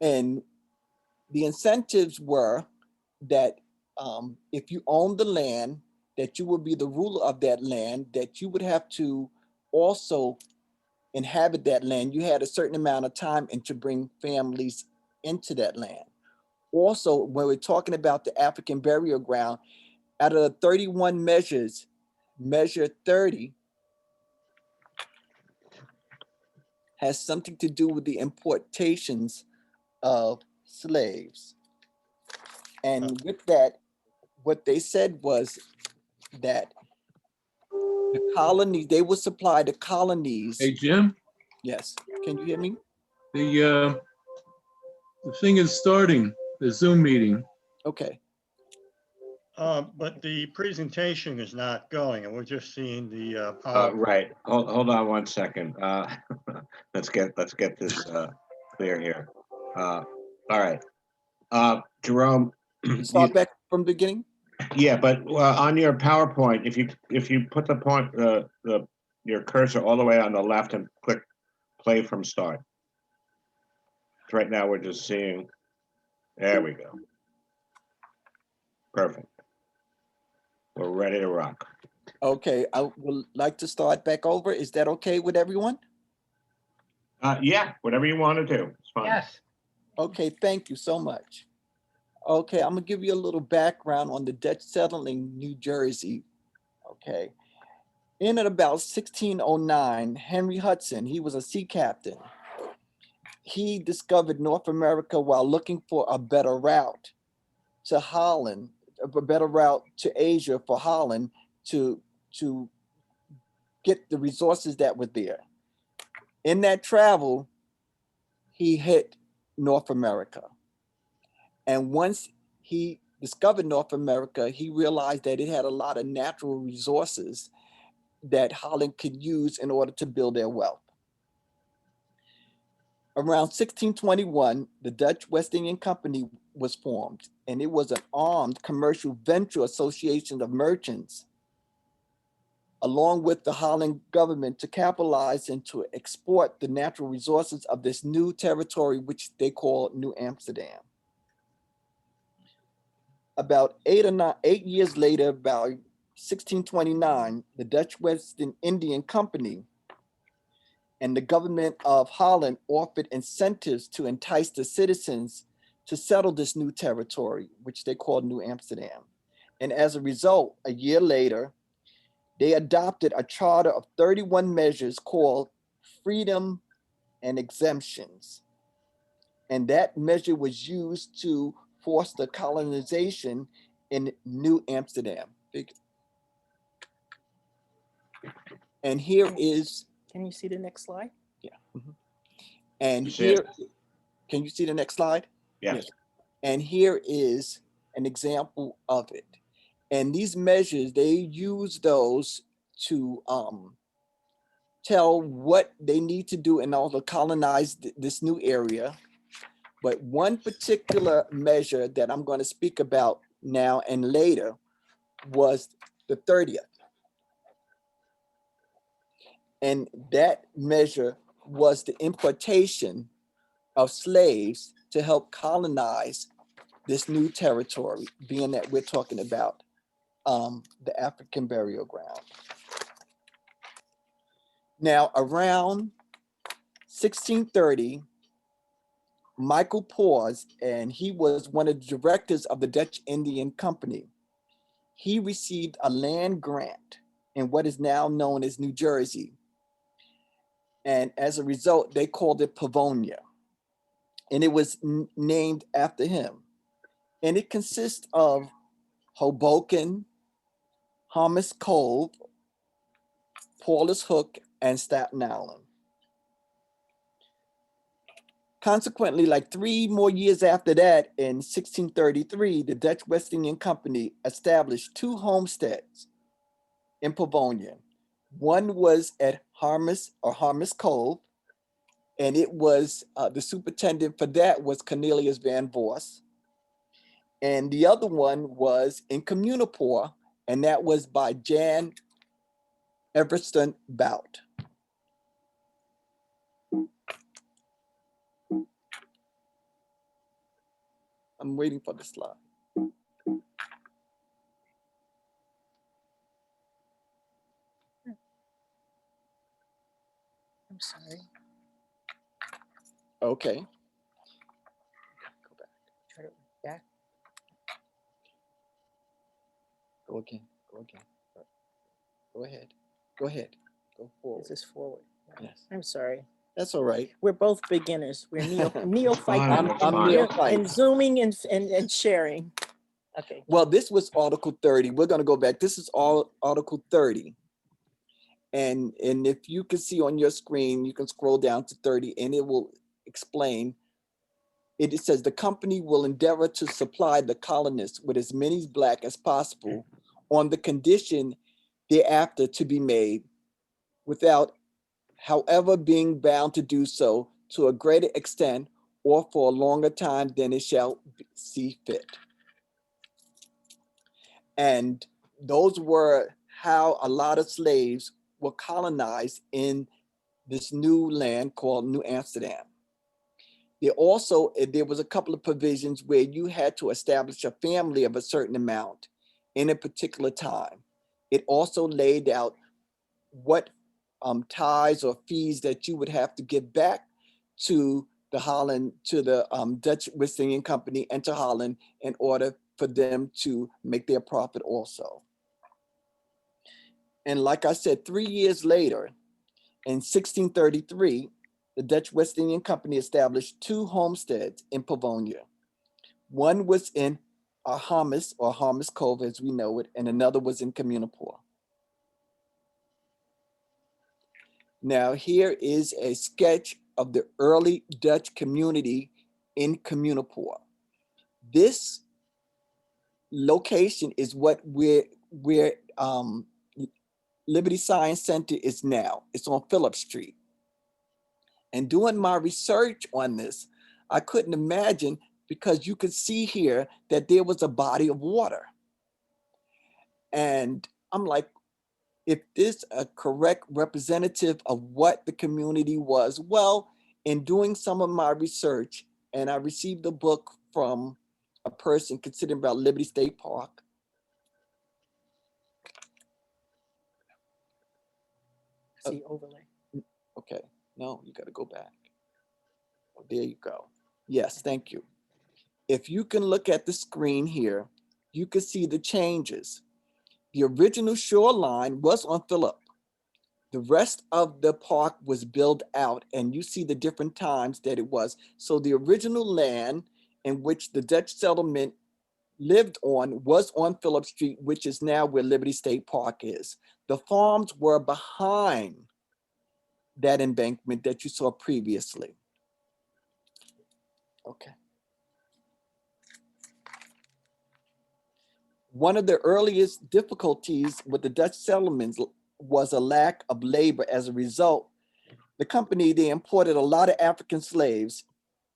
And the incentives were that if you own the land, that you would be the ruler of that land, that you would have to also inhabit that land. You had a certain amount of time and to bring families into that land. Also, when we're talking about the African burial ground, out of the 31 measures, measure 30 has something to do with the importations of slaves. And with that, what they said was that the colonies, they would supply the colonies. Hey, Jim, Yes, can you hear me? the thing is starting, the Zoom meeting. Okay. But the presentation is not going, and we're just seeing the Right. Hold on one second. Let's get this clear here. All right. Jerome. Start back from the beginning. Yeah, but on your PowerPoint, if you put the point your cursor all the way on the left and click play from start. Right now we're just seeing. There we go. Perfect. We're ready to rock. Okay, I would like to start back over. Is that okay with everyone? Yeah, whatever you want to do. It's fine. Yes. Okay, thank you so much. Okay, I'm gonna give you a little background on the Dutch settling New Jersey. Okay, in at about 1609, Henry Hudson, he was a sea captain. He discovered North America while looking for a better route to Holland, a better route to Asia for Holland to get the resources that were there. In that travel, he hit North America. And once he discovered North America, he realized that it had a lot of natural resources that Holland could use in order to build their wealth. Around 1621, the Dutch West Indian Company was formed, and it was an armed commercial venture association of merchants, along with the Holland government, to capitalize and to export the natural resources of this new territory, which they call New Amsterdam. About 8 years later, about 1629, the Dutch West Indian Company and the government of Holland offered incentives to entice the citizens to settle this new territory, which they called New Amsterdam. And as a result, a year later, they adopted a charter of 31 measures called Freedom and Exemptions. And that measure was used to force the colonization in New Amsterdam. And here is, Can you see the next slide? yeah. And You see here, it? can you see the next slide? Yes. And here is an example of it. And these measures, they use those to tell what they need to do in order to colonize this new area. But one particular measure that I'm going to speak about now and later was the 30th. And that measure was the importation of slaves to help colonize this new territory, being that we're talking about the African burial ground. Now, around 1630, Michael Pors, and he was one of the directors of the Dutch Indian Company. He received a land grant in what is now known as New Jersey. And as a result, they called it Pavonia. And it was named after him. And it consists of Hoboken, Harmers Cove, Paulus Hook, and Staten Island. Consequently, like 3 more years after that, in 1633, the Dutch West Indian Company established 2 homesteads in Pavonia. One was at Harmers Cove, and it was the superintendent for that was Cornelius Van Voss. And the other one was in Communipaw, and that was by Jan Everston Bout. I'm waiting for the slide. I'm sorry. Okay. Go back. Try to back. Go again. Go again. Go ahead. Go ahead. Go forward. This is forward. Yes. I'm sorry. That's all right. We're both beginners. We're neophyte Fine, in, that's in, fine. neophyte. in zooming and sharing. Okay. Well, this was Article 30. We're going to go back. This is all Article 30. And if you can see on your screen, you can scroll down to 30 and it will explain. It says the company will endeavor to supply the colonists with as many black as possible on the condition thereafter to be made without, however, being bound to do so to a greater extent or for a longer time than it shall see fit. And those were how a lot of slaves were colonized in this new land called New Amsterdam. There was a couple of provisions where you had to establish a family of a certain amount in a particular time. It also laid out what tithes or fees that you would have to give back to the Holland, to the Dutch West Indian Company and to Holland in order for them to make their profit also. And like I said, 3 years later, in 1633, the Dutch West Indian Company established 2 homesteads in Pavonia. One was in Harmis, or Harmis Cove as we know it, and another was in Communipaw. Now here is a sketch of the early Dutch community in Communipaw. This location is where Liberty Science Center is now. It's on Phillip Street. And doing my research on this, I couldn't imagine, because you could see here that there was a body of water. And I'm like, if this a correct representative of what the community was? Well, in doing some of my research, and I received a book from a person considering about Liberty State Park. See overlay. Okay, no, you gotta go back. Oh, there you go. Yes, thank you. If you can look at the screen here, you can see the changes. The original shoreline was on Phillip. The rest of the park was built out, and you see the different times that it was. So the original land in which the Dutch settlement lived on was on Phillip Street, which is now where Liberty State Park is. The farms were behind that embankment that you saw previously. Okay. One of the earliest difficulties with the Dutch settlements was a lack of labor. As a result, the company, they imported a lot of African slaves,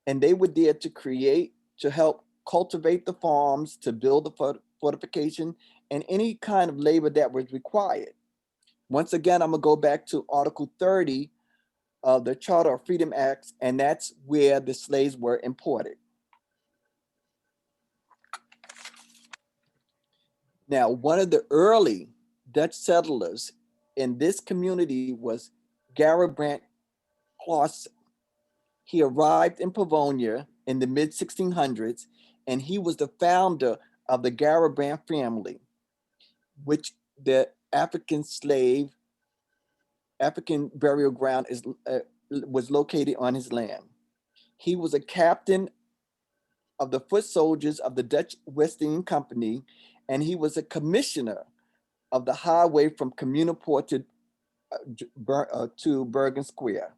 and they were there to help cultivate the farms, to build the fortification, and any kind of labor that was required. Once again, I'm gonna go back to Article 30 of the Charter of Freedom Acts, and that's where the slaves were imported. Now, one of the early Dutch settlers in this community was Brant Claus. He arrived in Pavonia in the mid 1600s, and he was the founder of the Brant family, which the African burial ground was located on his land. He was a captain of the foot soldiers of the Dutch West Indian Company, and he was a commissioner of the highway from Communipaw to Bergen Square.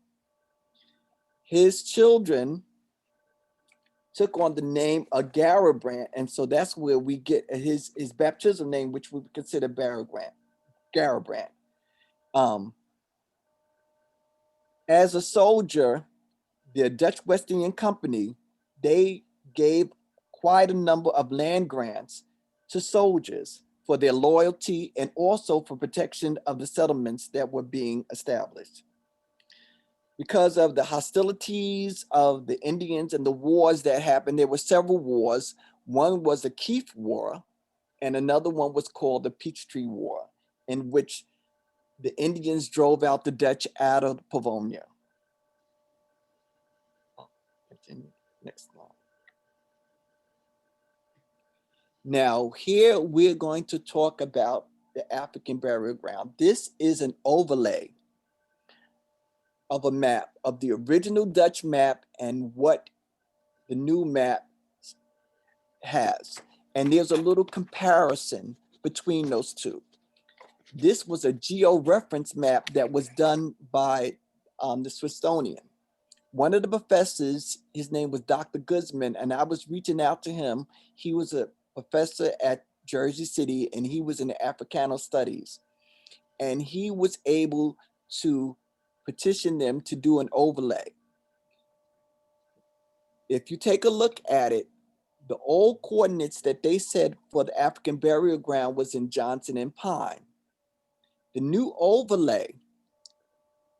His children took on the name of Brant, and so that's where we get his baptismal name, which we consider Brant. As a soldier, the Dutch West Indian Company, they gave quite a number of land grants to soldiers for their loyalty and also for protection of the settlements that were being established. because of the hostilities of the Indians and the wars that happened. There were several wars. One was the Keith War, and another one was called the Peachtree War, in which the Indians drove out the Dutch out of Pavonia. Continue. Next slide. Now, here we're going to talk about the African burial ground. This is an overlay of a map of the original Dutch map and what the new map has. And there's a little comparison between those two. This was a geo-reference map that was done by the Smithsonian. One of the professors, his name was Dr. Guzman, and I was reaching out to him. He was a professor at Jersey City, and he was in the Africano studies. And he was able to petition them to do an overlay. If you take a look at it, the old coordinates that they said for the African burial ground was in Johnson and Pine. The new overlay,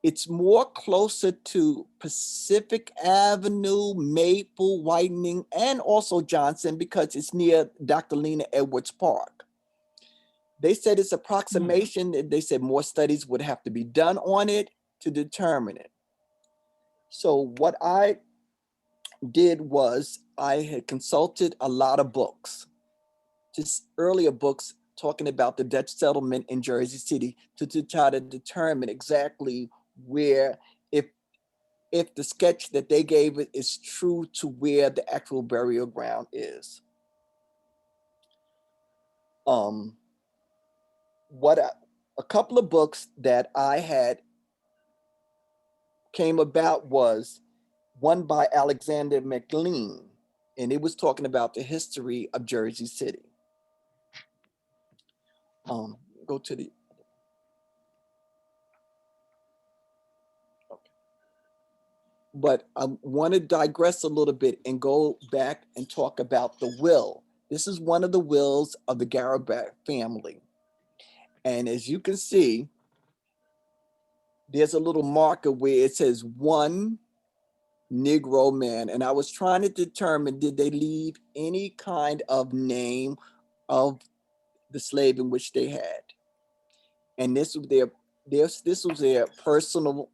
it's more closer to Pacific Avenue, Maple, Whitening, and also Johnson because it's near Dr. Lena Edwards Park. They said it's approximation. They said more studies would have to be done on it to determine it. So what I did was I had consulted a lot of books, just earlier books talking about the Dutch settlement in Jersey City to try to determine exactly where, if the sketch that they gave it is true to where the actual burial ground is. A couple of books that I had came about was one by Alexander McLean, and it was talking about the history of Jersey City. Go to the, okay. But I want to digress a little bit and go back and talk about the will. This is one of the wills of the Garabet family. And as you can see, there's a little marker where it says one Negro man. And I was trying to determine, did they leave any kind of name of the slave in which they had? And this was their personal.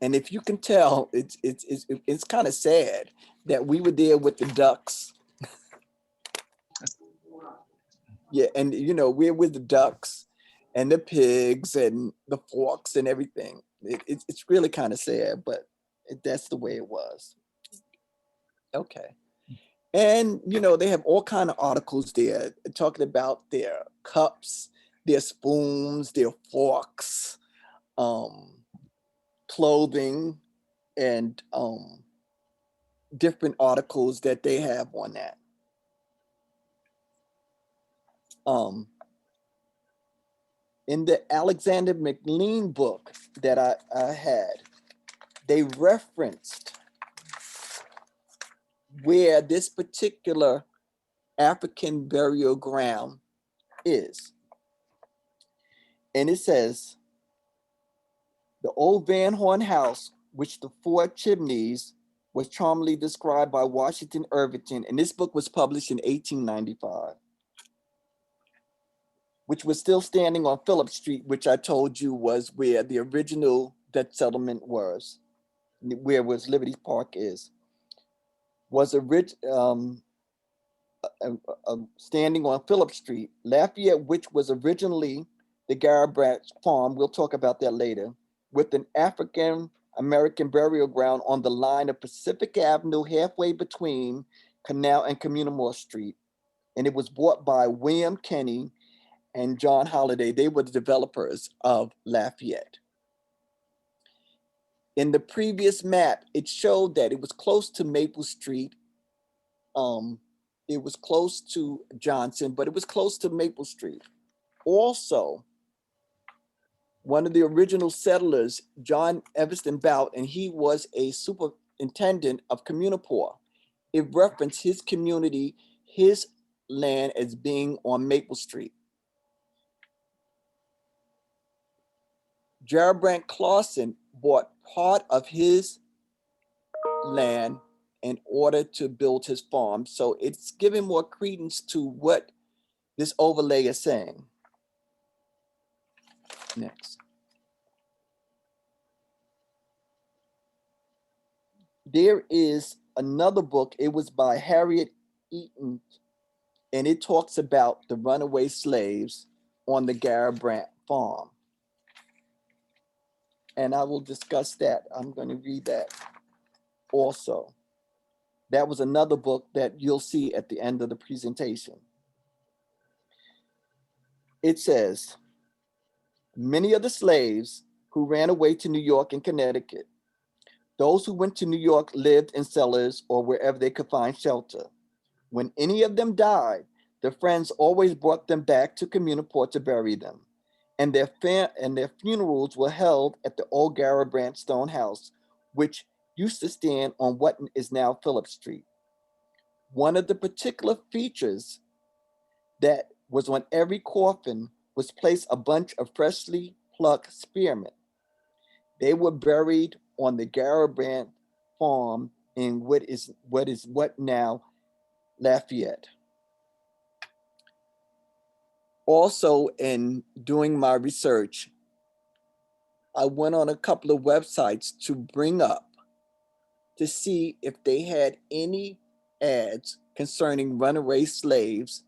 And if you can tell, it's kind of sad that we were there with the ducks. Yeah, and you know, we're with the ducks and the pigs and the forks and everything. It's really kind of sad, but that's the way it was. Okay. And you know, they have all kind of articles there talking about their cups, their spoons, their forks, clothing, and different articles that they have on that. In the Alexander McLean book that I had, they referenced where this particular African burial ground is. And it says, the old Van Horn house, which the four chimneys, was charmingly described by Washington Irvington, and this book was published in 1895, which was still standing on Phillip Street, which I told you was where the original Dutch settlement was, where was Liberty Park is, was standing on Phillip Street. Lafayette, which was originally the Garabet farm, we'll talk about that later, with an African American burial ground on the line of Pacific Avenue, halfway between Canal and Communal Street. And it was bought by William Kenny and John Holliday. They were the developers of Lafayette. In the previous map, it showed that it was close to Maple Street. It was close to Johnson, but it was close to Maple Street. Also, one of the original settlers, John Everston Bout, and he was a superintendent of Communipaw. It referenced his community, his land as being on Maple Street. Brant Clausen bought part of his land in order to build his farm. So it's giving more credence to what this overlay is saying. Next. There is another book. It was by Harriet Eaton, and it talks about the runaway slaves on the Brant farm. And I will discuss that. I'm going to read that also. That was another book that you'll see at the end of the presentation. It says, many of the slaves who ran away to New York and Connecticut, those who went to New York lived in cellars or wherever they could find shelter. When any of them died, their friends always brought them back to Communipaw to bury them. And their funerals were held at the old Brant stone house, which used to stand on what is now Phillip Street. One of the particular features that was on every coffin was placed a bunch of freshly plucked spearmint. They were buried on the Brant farm in what now Lafayette. Also, in doing my research, I went on a couple of websites to bring up to see if they had any ads concerning runaway slaves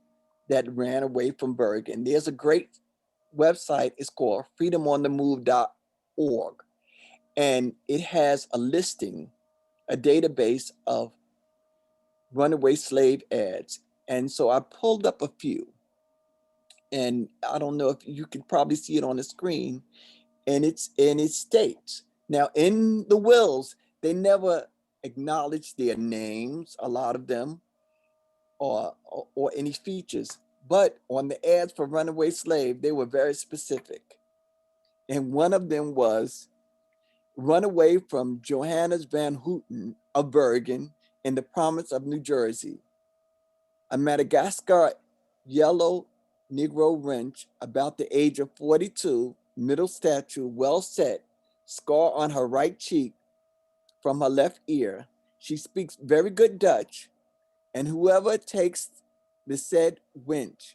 that ran away from Bergen. There's a great website. It's called freedomonthemove.org. And it has a listing, a database of runaway slave ads. And so I pulled up a few. And I don't know if you can probably see it on the screen. And it states, now in the wills, they never acknowledge their names, a lot of them, or any features. But on the ads for runaway slave, they were very specific. And one of them was runaway from Johannes Van Houten of Bergen in the province of New Jersey. A Madagascar yellow Negro wench about the age of 42, middle stature, well set, scar on her right cheek from her left ear. She speaks very good Dutch, and whoever takes the said wench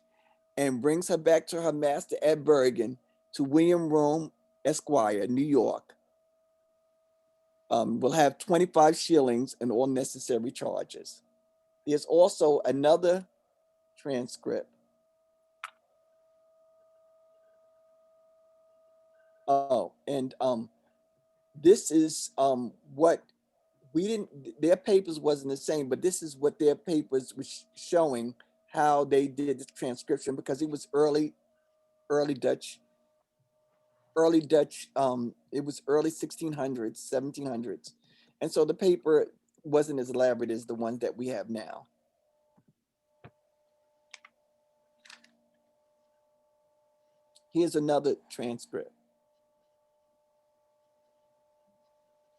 and brings her back to her master at Bergen to William Rome, Esquire, New York, will have 25 shillings and all necessary charges. There's also another transcript. Oh, and this is what we didn't, their papers wasn't the same, but this is what their papers was showing how they did the transcription, because it was early Dutch, it was early 1600s, 1700s. And so the paper wasn't as elaborate as the ones that we have now. Here's another transcript.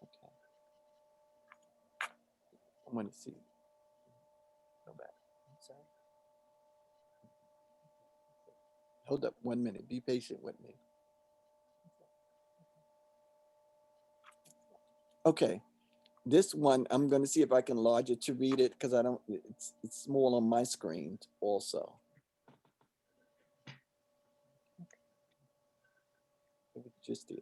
Okay. I want to see. Go back. I'm sorry. Hold up 1 minute. Be patient with me. Okay. This one, I'm going to see if I can enlarge it to read it, because I don't, it's small on my screen also. Just there.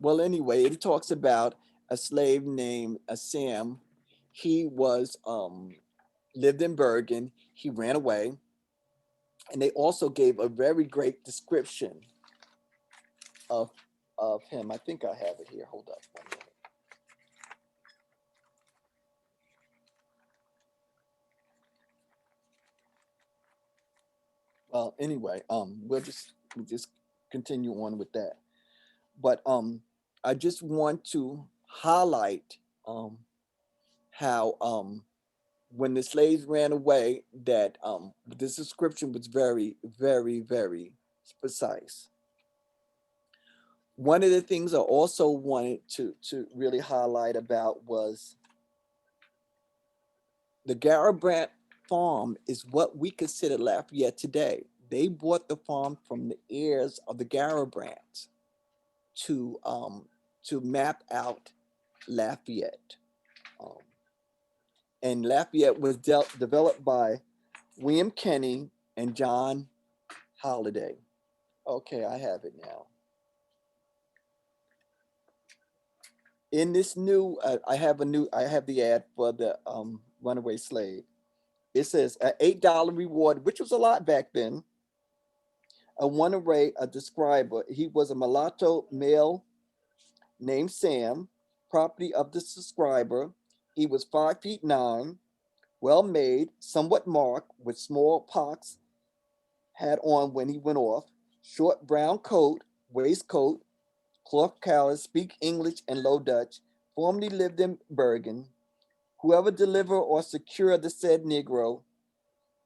Well, anyway, it talks about a slave named Sam. He was lived in Bergen. He ran away, and they also gave a very great description of him. I think I have it here. Hold up 1 minute. Well, anyway, we'll just continue on with that. But I just want to highlight how when the slaves ran away, that this description was very, very, very precise. One of the things I also wanted to really highlight about was the Brant farm is what we consider Lafayette today. they bought the farm from the heirs of the Garibalds to map out Lafayette. Um, and Lafayette was developed by William Kenny and John Holiday. Okay, I have it now. In this new, I have the ad for the Runaway Slave. It says an $8 reward, which was a lot back then. A runaway, a describer. He was a mulatto male named Sam, property of the subscriber. He was 5'9", well made, somewhat marked, with smallpox had on when he went off, short brown coat, waistcoat, cloth collar, speak English and Low Dutch, formerly lived in Bergen. Whoever deliver or secure the said Negro,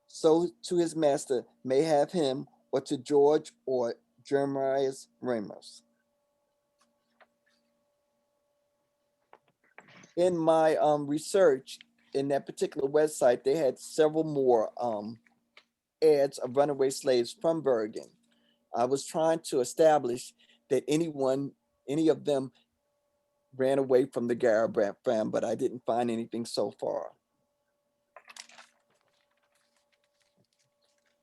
so to his master may have him, or to George or Jeremiah Ramos. In my research in that particular website, they had several more ads of runaway slaves from Bergen. I was trying to establish that any of them ran away from the Garabrandt family, but I didn't find anything so far.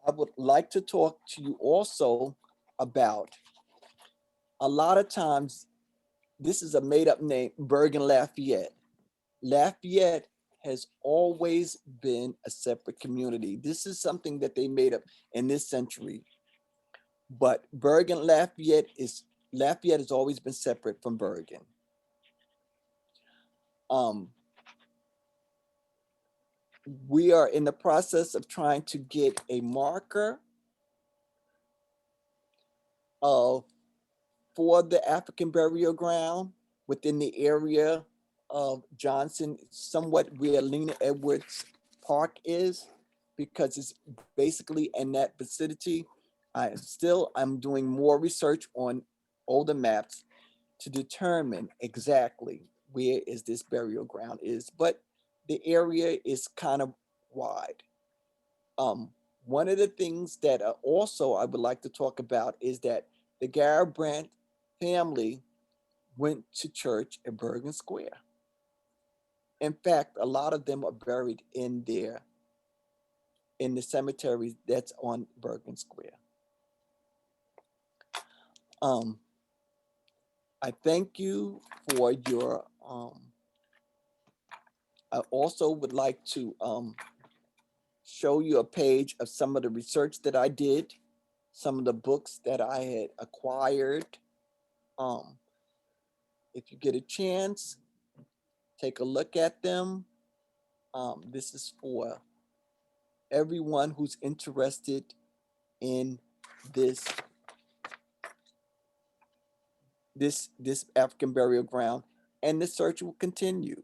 I would like to talk to you also about, a lot of times, this is a made up name, Bergen Lafayette. Lafayette has always been a separate community. This is something that they made up in this century. But Bergen Lafayette has always been separate from Bergen. We are in the process of trying to get a marker for the African burial ground within the area of Johnson, somewhat where Lena Edwards Park is, because it's basically in that vicinity. I'm doing more research on older maps to determine exactly where is this burial ground is, but the area is kind of wide. One of the things that also I would like to talk about is that the Garibaldi family went to church at Bergen Square. In fact, a lot of them are buried in the cemetery that's on Bergen Square. I thank you for your, I also would like to show you a page of some of the research that I did, some of the books that I had acquired. If you get a chance, take a look at them. This is for everyone who's interested in this African burial ground, and the search will continue.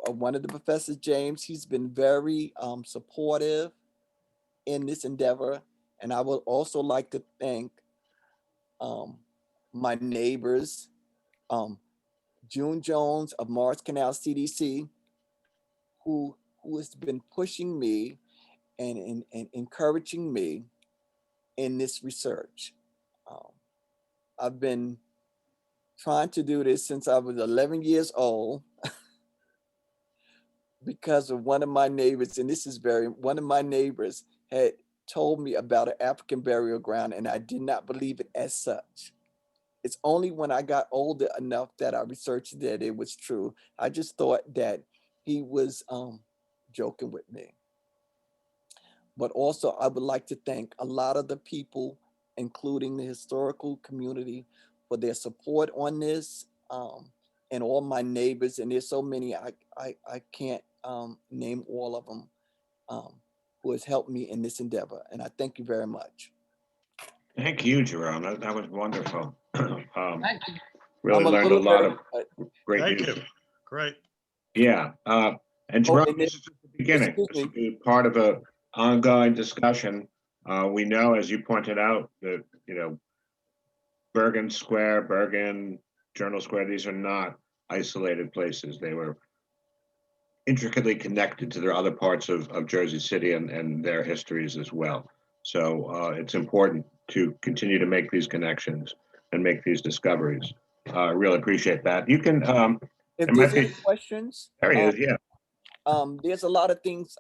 One of the professors, James, he's been very supportive in this endeavor, and I would also like to thank my neighbors, June Jones of Morris Canal CDC, who has been pushing me and encouraging me in this research. I've been trying to do this since I was 11 years old because of one of my neighbors, and one of my neighbors had told me about an African burial ground, and I did not believe it as such. It's only when I got older enough that I researched that it was true. I just thought that he was joking with me. But also, I would like to thank a lot of the people, including the historical community, for their support on this, and all my neighbors. And there's so many, I can't name all of them, who has helped me in this endeavor. And I thank you very much. Thank you, Jerome. That was wonderful. Thank you. Really I'm learned a lot of great Thank news. you. Great. Yeah. And Jerome, and this is just the beginning. excuse This will me. be part of an ongoing discussion. We know, as you pointed out, that, Bergen Square, Bergen Journal Square, these are not isolated places. They were intricately connected to their other parts of Jersey City and their histories as well. So it's important to continue to make these connections and make these discoveries. I really appreciate that. You can, If it might there's any be, questions, there he is, yeah. there's a lot of things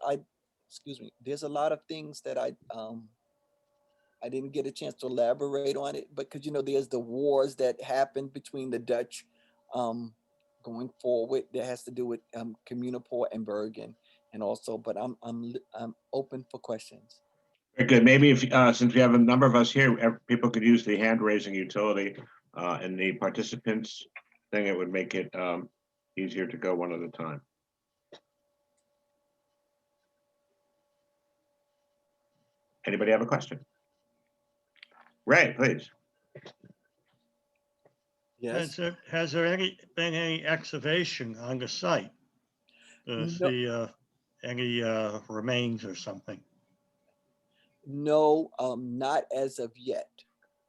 excuse me, there's a lot of things that I didn't get a chance to elaborate on it, because, you know, there's the wars that happened between the Dutch going forward that has to do with Communipaw and Bergen, and also, but I'm open for questions. Very good. Maybe if, since we have a number of us here, people could use the hand raising utility and the participants thing. It would make it easier to go one at a time. Anybody have a question? Ray, please. Yes. Has there been any excavation on the site to No. see any remains or something? No, not as of yet.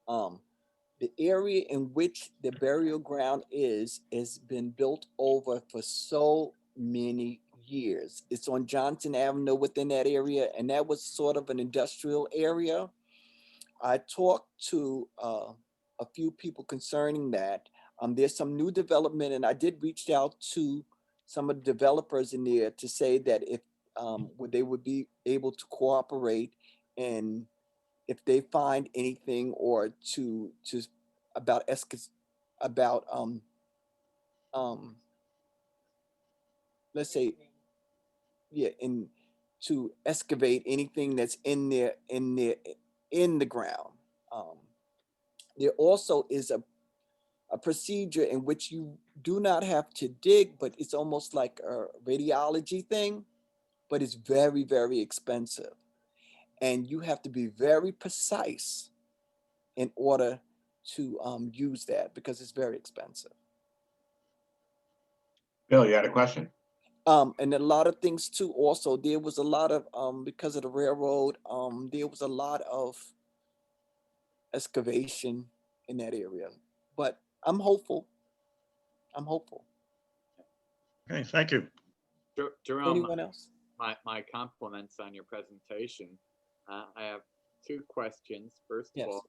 The area in which the burial ground is been built over for so many years. It's on Johnson Avenue within that area, and that was sort of an industrial area. I talked to a few people concerning that. There's some new development, and I did reach out to some of the developers in there to say that if they would be able to cooperate, and if they find anything, or to about about let's say, yeah, in to excavate anything that's in there in the ground. Um, there also is a procedure in which you do not have to dig, but it's almost like a radiology thing, but it's very, very expensive. And you have to be very precise in order to use that, because it's very expensive. Bill, you had a question? And a lot of things too. Also, there was a lot of because of the railroad, there was a lot of excavation in that area. But I'm hopeful. I'm hopeful. Okay, thank you. Jerome, Anyone else? my compliments on your presentation. I have two questions. First of Yes. all,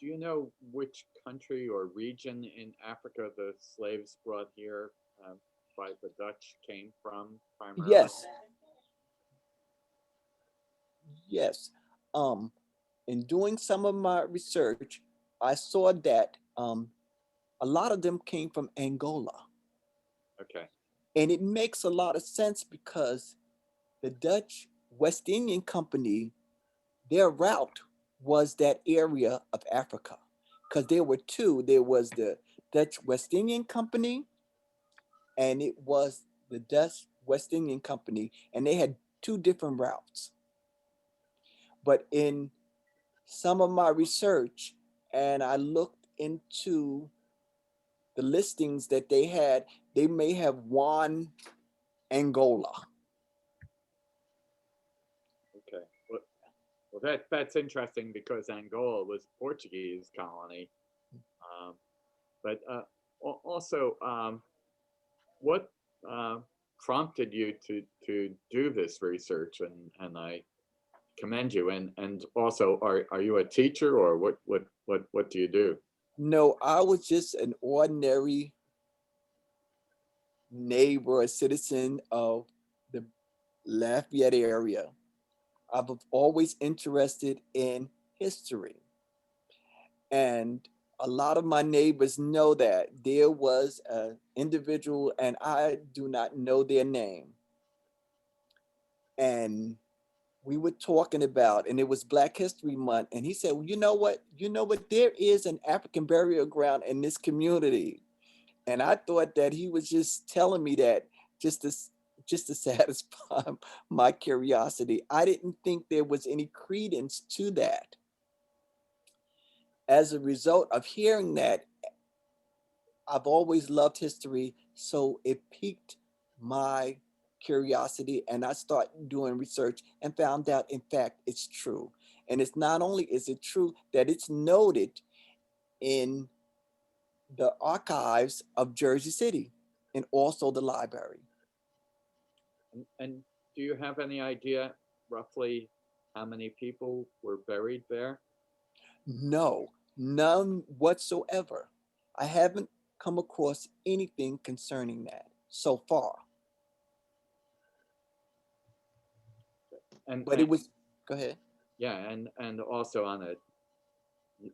do you know which country or region in Africa the slaves brought here by the Dutch came from primarily? Yes. Yes. In doing some of my research, I saw that a lot of them came from Angola. Okay. And it makes a lot of sense, because the Dutch West Indian Company, their route was that area of Africa, because there were two. There was the Dutch West Indian Company, and it was the Dutch West Indian Company, and they had two different routes. But in some of my research, and I looked into the listings that they had, they may have won Angola. Okay. Well, that's interesting, because Angola was a Portuguese colony. But also, what prompted you to do this research? And I commend you. And also, are you a teacher, or what do you do? No, I was just an ordinary neighbor, a citizen of the Lafayette area. I was always interested in history. And a lot of my neighbors know that there was an individual, and I do not know their name. And we were talking about, and it was Black History Month. And he said, well, you know what? There is an African burial ground in this community. And I thought that he was just telling me that just to satisfy my curiosity. I didn't think there was any credence to that. As a result of hearing that, I've always loved history, so it piqued my curiosity, and I started doing research and found out, in fact, it's true. And it's not only is it true, that it's noted in the archives of Jersey City and also the library. And do you have any idea roughly how many people were buried there? No, none whatsoever. I haven't come across anything concerning that so far. But it was, go ahead. Yeah, and also on it,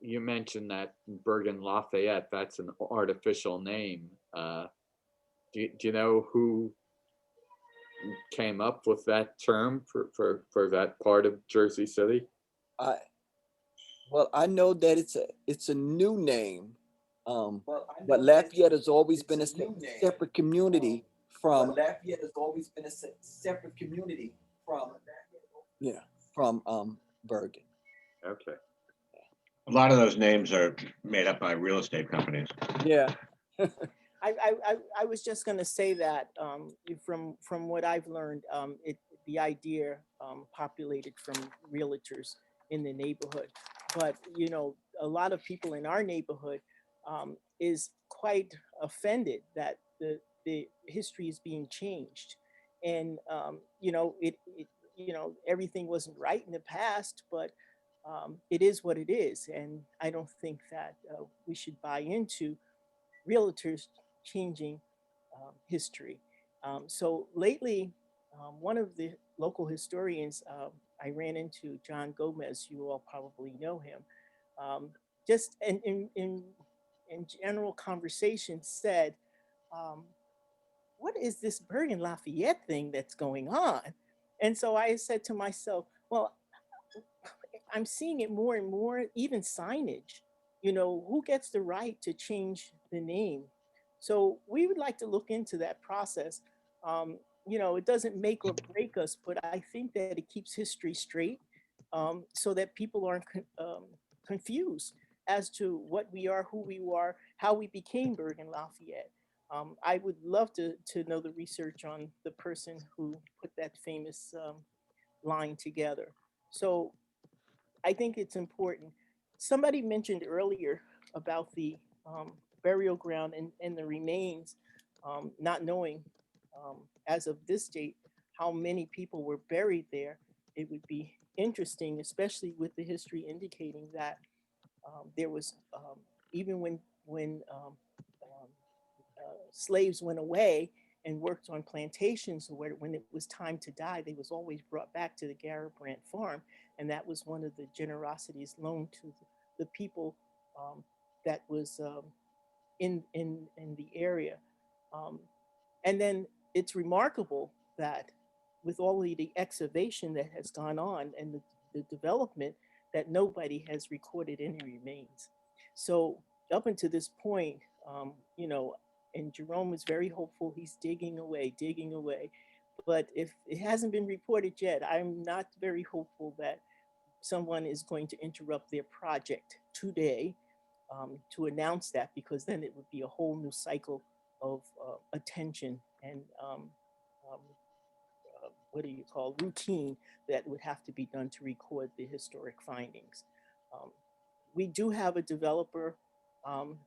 you mentioned that Bergen Lafayette, that's an artificial name. Do you know who came up with that term for that part of Jersey City? I well, I know that it's a new name. But Lafayette has always been a separate community from Lafayette has always been a separate community from Bergen. Okay. A lot of those names are made up by real estate companies. Yeah. I was just going to say that from what I've learned, the idea populated from realtors in the neighborhood, but you know, a lot of people in our neighborhood is quite offended that the history is being changed, and you know, you know, everything wasn't right in the past, but it is what it is, and I don't think that we should buy into realtors changing history. So lately, one of the local historians I ran into, John Gomez, you all probably know him, just in general conversation said, um, what is this Bergen Lafayette thing that's going on? And so I said to myself, well, I'm seeing it more and more, even signage. You know, who gets the right to change the name? So we would like to look into that process. You know, it doesn't make or break us, but I think that it keeps history straight, so that people aren't confused as to what we are, who we are, how we became Bergen Lafayette. I would love to know the research on the person who put that famous line together. So I think it's important. Somebody mentioned earlier about the burial ground and the remains, not knowing as of this date how many people were buried there. It would be interesting, especially with the history indicating that there was, even when slaves went away and worked on plantations, where when it was time to die, they was always brought back to the Brant farm, and that was one of the generosities loaned to the people that was in the area. Um, and then it's remarkable that with all of the excavation that has gone on and the development, that nobody has recorded any remains. So up until this point, you know, and Jerome is very hopeful. He's digging away, digging away. But if it hasn't been reported yet, I'm not very hopeful that someone is going to interrupt their project today to announce that, because then it would be a whole new cycle of attention and um, what do you call routine that would have to be done to record the historic findings. Um, we do have a developer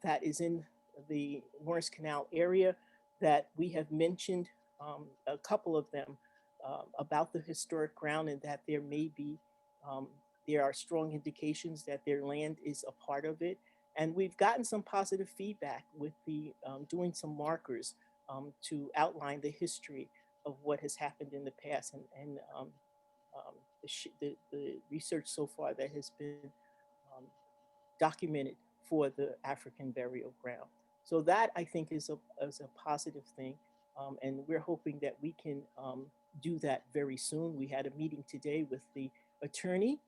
that is in the Morris Canal area that we have mentioned, a couple of them, about the historic ground, and that there may be, um, there are strong indications that their land is a part of it. And we've gotten some positive feedback with the doing some markers to outline the history of what has happened in the past, and the research so far that has been um, documented for the African burial ground. So that I think is a positive thing. And we're hoping that we can do that very soon. We had a meeting today with the attorney,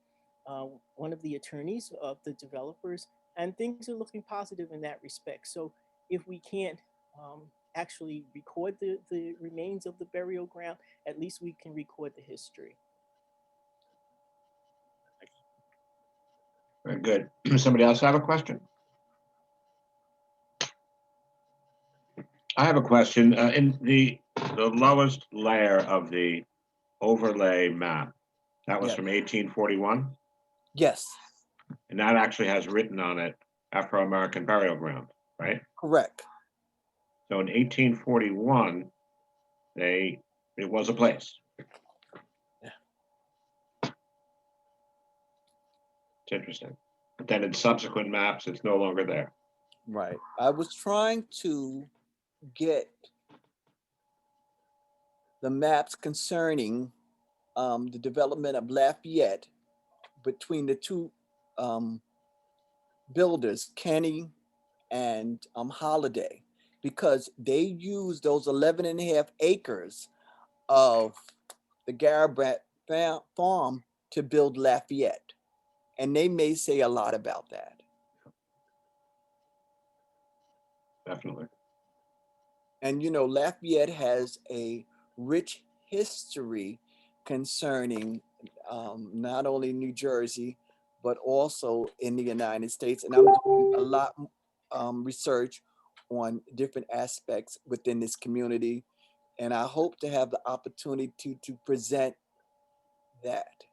one of the attorneys of the developers, and things are looking positive in that respect. So if we can't actually record the remains of the burial ground, at least we can record the history. Very good. Somebody else have a question? I have a question. In the lowest layer of the overlay map, that was Yeah. from 1841, Yes, and that actually has written on it Afro-American burial ground, right? correct. So in 1841, they it was a place. Yeah. It's interesting. But then in subsequent maps, it's no longer there. Right. I was trying to get the maps concerning the development of Lafayette between the two builders, Kenny and Holiday, because they used those 11 and a half acres of the Garabrat farm to build Lafayette. And they may say a lot about that. Definitely. And you know, Lafayette has a rich history concerning not only New Jersey, but also in the United States. And I'm doing a lot research on different aspects within this community. And I hope to have the opportunity to present that.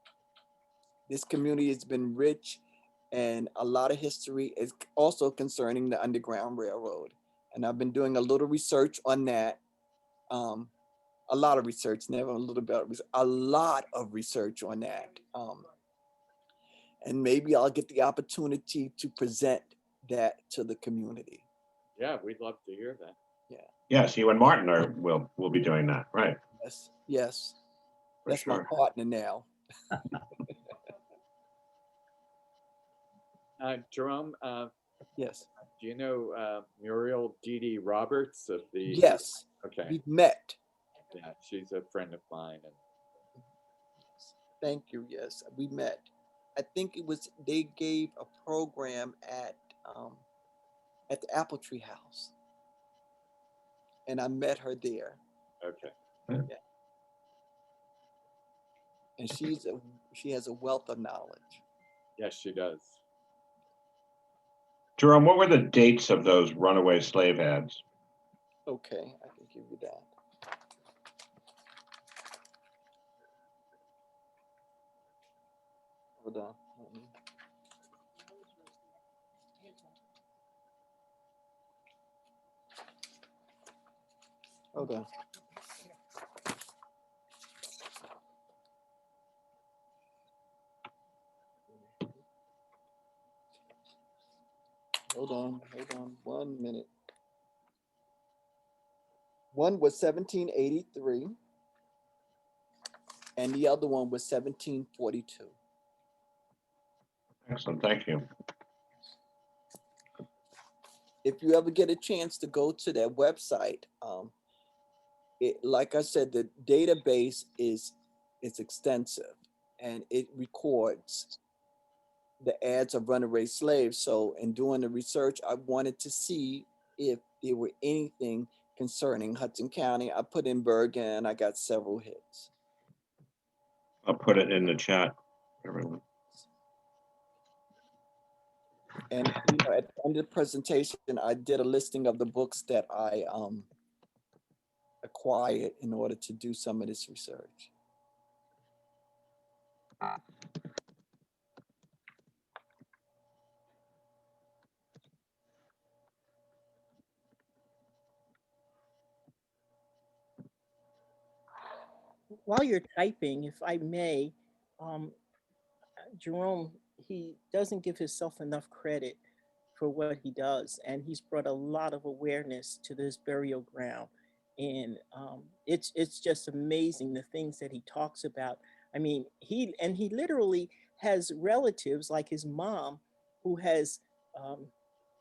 This community has been rich, and a lot of history is also concerning the Underground Railroad. And I've been doing a little research on that. A lot of research, never a little bit, a lot of research on that. And maybe I'll get the opportunity to present that to the community. Yeah, we'd love to hear that. Yes, you and Martin will be doing that, right? Yes, yes. For That's sure. my partner now. Jerome, Yes, do you know Muriel Dee Roberts of the? yes, Okay, we've met. yeah, she's a friend of mine. And Thank you. Yes, we met. I think it was they gave a program at the Apple Tree House, and I met her there. okay, And she has a wealth of knowledge. yes, she does. Jerome, what were the dates of those runaway slave ads? Okay, I can give you that. Hold on. Hold on. Hold on 1 minute. One was 1783, and the other one was 1742. Excellent, thank you. If you ever get a chance to go to their website, like I said, the database is extensive, and it records the ads of runaway slaves. So in doing the research, I wanted to see if there were anything concerning Hudson County. I put in Bergen, I got several hits. I'll put it in the chat, everyone. And you know, at the end of the presentation, I did a listing of the books that I acquired in order to do some of this research. While you're typing, if I may, um, Jerome, he doesn't give himself enough credit for what he does, and he's brought a lot of awareness to this burial ground. And it's just amazing the things that he talks about. I mean, he literally has relatives like his mom, who has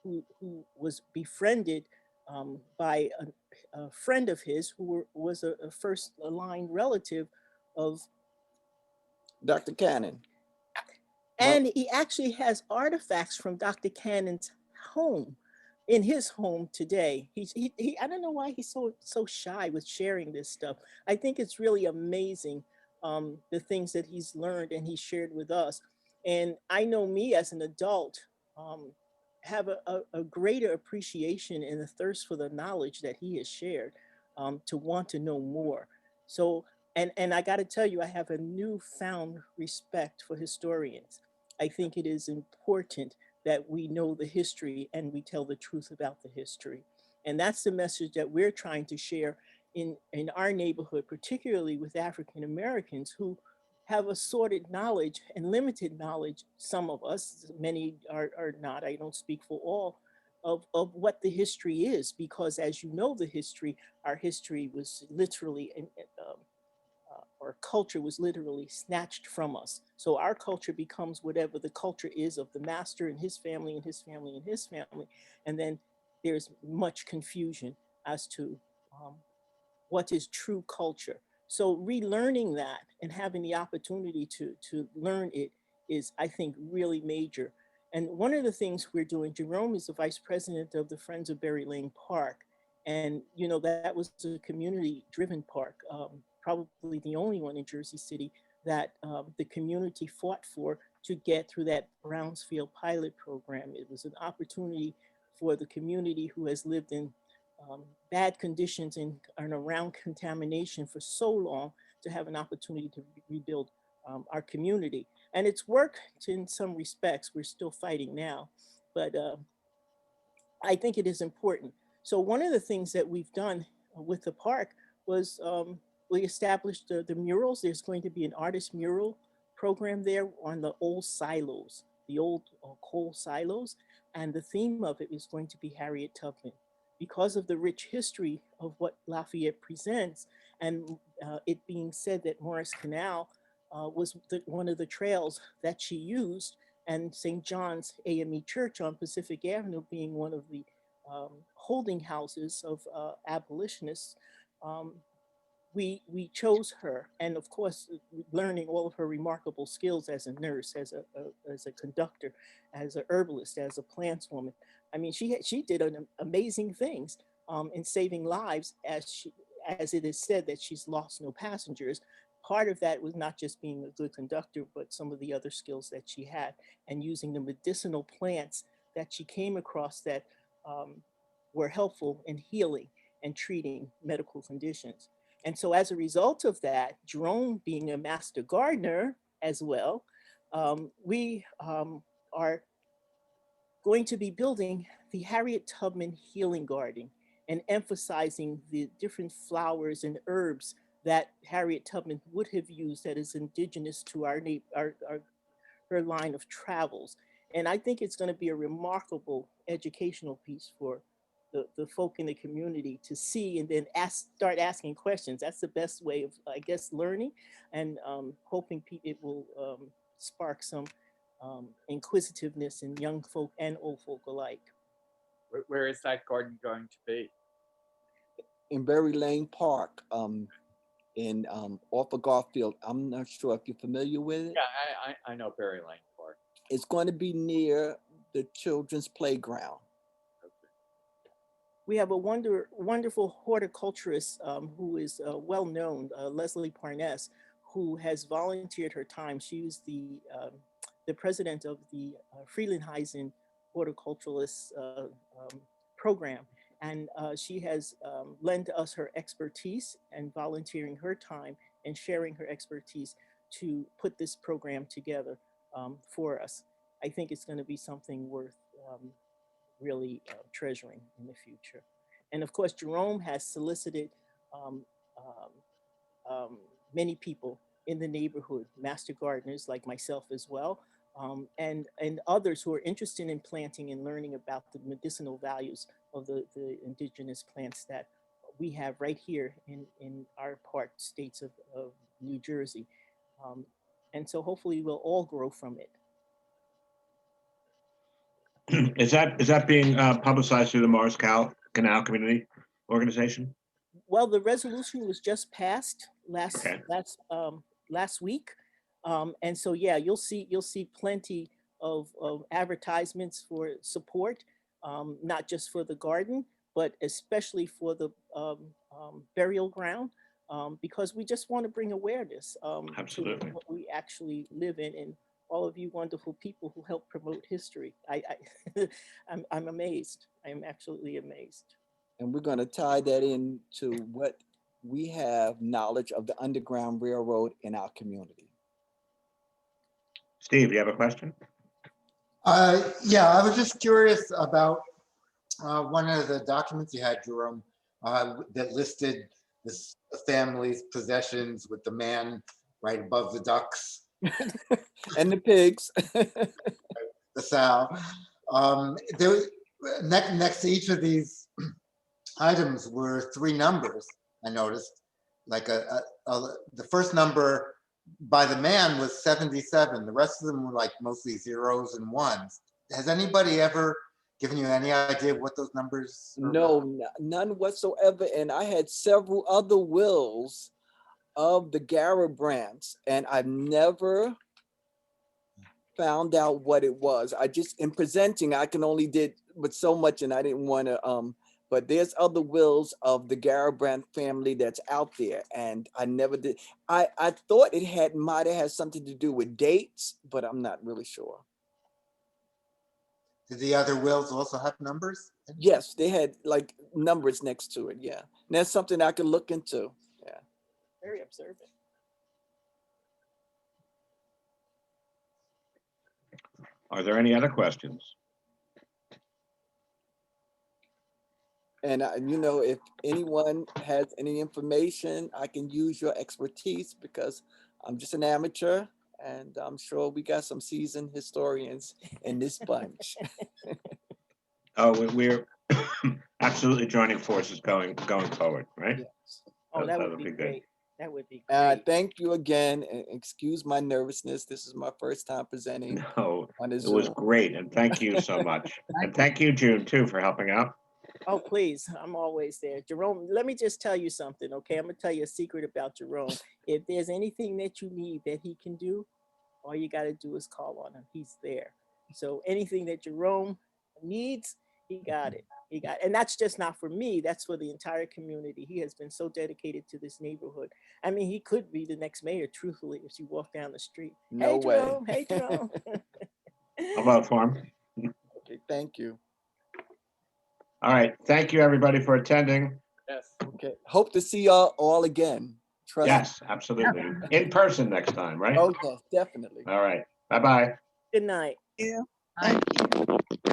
who was befriended by a friend of his was a first line relative of. Dr. Cannon. And he actually has artifacts from Dr. Cannon's home, in his home today. He I don't know why he's so shy with sharing this stuff. I think it's really amazing, the things that he's learned and he shared with us. And I know me as an adult, have a greater appreciation and a thirst for the knowledge that he has shared, to want to know more. So, and I got to tell you, I have a newfound respect for historians. I think it is important that we know the history and we tell the truth about the history. And that's the message that we're trying to share in our neighborhood, particularly with African Americans who have assorted knowledge and limited knowledge. Some of us, many are not, I don't speak for all, of what the history is, because as you know, our history was literally, our culture was literally snatched from us. So our culture becomes whatever the culture is of the master and his family and his family and his family. And then there's much confusion as to what is true culture. So relearning that and having the opportunity to learn it is, I think, really major. And one of the things we're doing, Jerome is the vice president of the Friends of Berry Lane Park. And, you know, that was a community driven park, probably the only one in Jersey City that the community fought for to get through that Brownsfield pilot program. It was an opportunity for the community who has lived in bad conditions and around contamination for so long to have an opportunity to rebuild our community. And it's worked in some respects. We're still fighting now, but I think it is important. So one of the things that we've done with the park was we established the murals. There's going to be an artist mural program there on the old silos, the old coal silos. And the theme of it is going to be Harriet Tubman. Because of the rich history of what Lafayette presents, and it being said that Morris Canal was one of the trails that she used, and St. John's AME Church on Pacific Avenue being one of the holding houses of abolitionists, we chose her. And of course, learning all of her remarkable skills as a nurse, as a conductor, as a herbalist, as a plantswoman. I mean, she did amazing things in saving lives, as it is said that she's lost no passengers. Part of that was not just being a good conductor, but some of the other skills that she had, and using the medicinal plants that she came across that were helpful in healing and treating medical conditions. And so as a result of that, Jerome being a master gardener as well, we are going to be building the Harriet Tubman Healing Garden and emphasizing the different flowers and herbs that Harriet Tubman would have used that is indigenous to her line of travels. And I think it's going to be a remarkable educational piece for the folk in the community to see, and then start asking questions. That's the best way of, I guess, learning, and hoping it will spark some inquisitiveness in young folk and old folk alike. Where is that garden going to be? In Berry Lane Park, in off of Garfield. I'm not sure if you're familiar with it. Yeah, I know Berry Lane Park. It's going to be near the children's playground. We have a wonderful horticulturist who is well known, Leslie Parness, who has volunteered her time. She was the president of the Frelinghuysen horticulturalist program. And she has lent us her expertise and volunteering her time and sharing her expertise to put this program together for us. I think it's going to be something worth really treasuring in the future. And of course, Jerome has solicited many people in the neighborhood, master gardeners like myself as well, and others who are interested in planting and learning about the medicinal values of the indigenous plants that we have right here in our states of New Jersey. And so hopefully we'll all grow from it. Is that being publicized through the Morris Canal Community Organization? Well, the resolution was just passed last week, and so yeah, you'll see plenty of advertisements for support, not just for the garden, but especially for the burial ground, because we just want to bring awareness Absolutely. to what we actually live in, and all of you wonderful people who help promote history. I'm amazed. I am absolutely amazed. And we're going to tie that into what we have knowledge of the Underground Railroad in our community. Steve, you have a question? Yeah, I was just curious about one of the documents you had, Jerome, that listed this family's possessions with the man right above the ducks, And the pigs. the sow. There was, next to each of these items were 3 numbers, I noticed. Like the first number by the man was 77. The rest of them were like mostly zeros and ones. Has anybody ever given you any idea what those numbers are No, about? none whatsoever. And I had several other wills of the Brants, and I've never found out what it was. I just, in presenting, I can only did with so much, and I didn't want to, but there's other wills of the Brant family that's out there, and I never did. I thought it might have had something to do with dates, but I'm not really sure. Did the other wills also have numbers? Yes, they had like numbers next to it. Yeah, and that's something I could look into. Yeah. Very observant. Are there any other questions? And if anyone has any information, I can use your expertise because I'm just an amateur, and I'm sure we got some seasoned historians in this bunch. Oh, we're absolutely joining forces going forward, right? Yes. Oh, that would That'll be be good. great. That would be great. Thank you again, and excuse my nervousness. This is my first time presenting No, on a it was Zoom. great, and thank you so much. And thank you, June, too, for helping out. Oh, please, I'm always there. Jerome, let me just tell you something, okay? I'm gonna tell you a secret about Jerome. If there's anything that you need that he can do, all you gotta do is call on him. He's there. So anything that Jerome needs, he got it. And that's just not for me, that's for the entire community. He has been so dedicated to this neighborhood. I mean, he could be the next mayor, truthfully, if you walk down the street. No Hey, way. Jerome, hey, Jerome. I'll vote for him. Okay, thank you. All right, thank you, everybody, for attending. Yes. Okay, hope to see y'all all again. Trust me. Yes, absolutely. In person next time, right? Oh, yes, definitely. All right, bye-bye. Good night. Thank you.